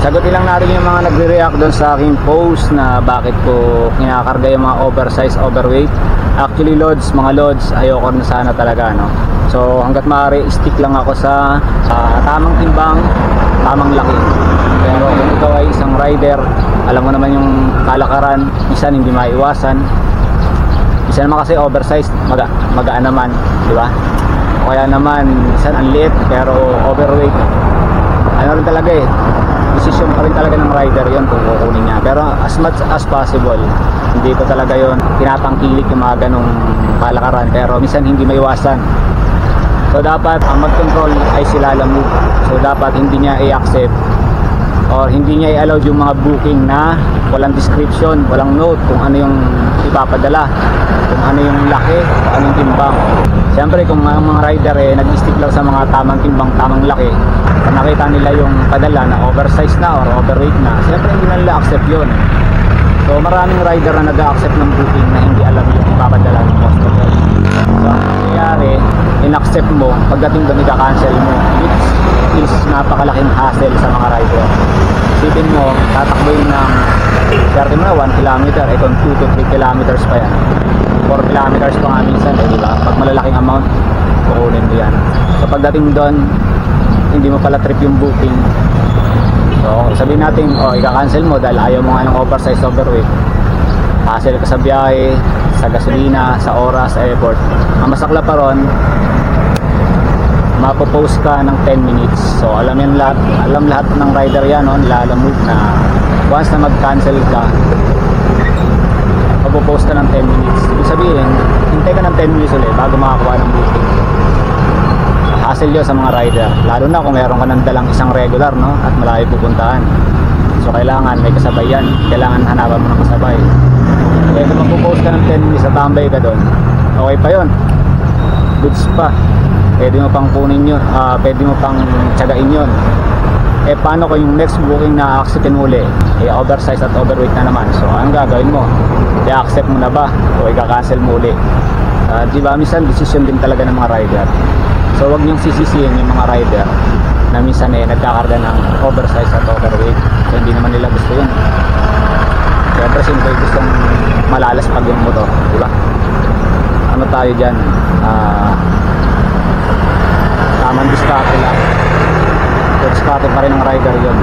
Sagutin lang natin yung mga nagre-react doon sa aking post na bakit ko kinakarga yung mga oversize, overweight. Actually loads, mga loads, ayoko na sana talaga, no? So hanggat maaari, stick lang ako sa tamang timbang, tamang laki. Pero kung ikaw ay isang rider, alam mo naman yung kalakaran, minsan hindi maiwasan. Minsan naman kasi oversized, magaan naman, di ba? O kaya naman, minsan ang liit pero overweight. Ano rin talaga eh, decision pa rin talaga ng rider yon kung kukunin niya. Pero as much as possible, hindi ko talaga yon tinatangkilik yung mga ganong kalakaran, pero minsan hindi maiwasan. So dapat ang mag-control ay si Lala Move. So dapat hindi niya i-accept or hindi niya i-allow yung mga booking na walang description, walang note kung ano yung ipapadala, kung ano yung laki, kung ano yung timbang. Siyempre kung ang mga rider nag-stick lang sa mga tamang timbang, tamang laki, kung nakita nila yung padala na oversize na or overweight na, siyempre hindi na nila accept yun. So maraming rider na nag-accept ng booking na hindi alam yung ipapadala ng customer. So ang nangyayari, in-accept mo, pagdating doon ika-cancel mo, which is napakalaking hassle sa mga rider. Isipin mo, tatakboyin ng 30 mo na 1 kilometer, kung 2 to 3 kilometers pa yan, 4 kilometers pa nga minsan, diba? Pag malalaking amount, kukunin mo yan. So pagdating doon, hindi mo pala trip yung booking. So sabihin natin, ika-cancel mo dahil ayaw mo nga ng oversize, overweight. Hassle ka sa biyahe, sa gasolina, sa oras, sa airport. Ang masakla pa ron, mapopost ka ng 10 minutes. So alam lahat ng rider yan, no? Lala Move na once na mag-cancel ka, mapopost ka ng 10 minutes. Ibig sabihin, hintay ka ng 10 minutes ulit bago makakuha ng booking. Hassle yun sa mga rider, lalo na kung meron ka ng dalang isang regular, no? At malayo pupuntahan. So kailangan may kasabay yan, kailangan hanapan mo ng kasabay. Kaya kung magpo-post ka ng 10 minutes at tambay ka doon, okay pa yun, goods pa, pwede mo pang kunin yun, pwede mo pang tiyagain yun. Paano kung yung next booking na acceptin uli, oversize at overweight na naman? So anong gagawin mo? I-accept mo na ba o i-cancel mo uli? Diba minsan decision din talaga ng mga rider. So wag niyong sisisihin yung mga rider na minsan nagkakarga ng oversize at overweight. So hindi naman nila gusto yun. Siyempre sino kayo gustong malalas pag yung motor, diba? Ano tayo dyan? Tamang diskarte lang. So diskarte pa rin ng rider yun.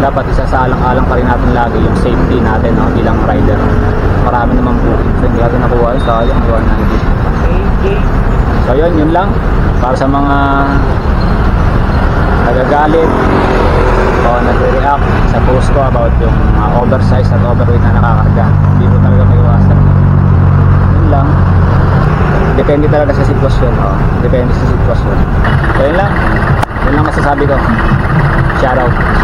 Dapat isasaalang-alang pa rin natin lagi yung safety natin, no? Bilang rider. Marami naman booking. So hindi natin nakuha yun. Sayang, iwan na hindi. So yun lang. Para sa mga nagagalit o nagre-react sa post ko about yung oversize at overweight na nakakarga, hindi mo talaga maiwasan. Yun lang. Depende talaga sa sitwasyon. Depende sa sitwasyon. So yun lang masasabi ko. Shoutout.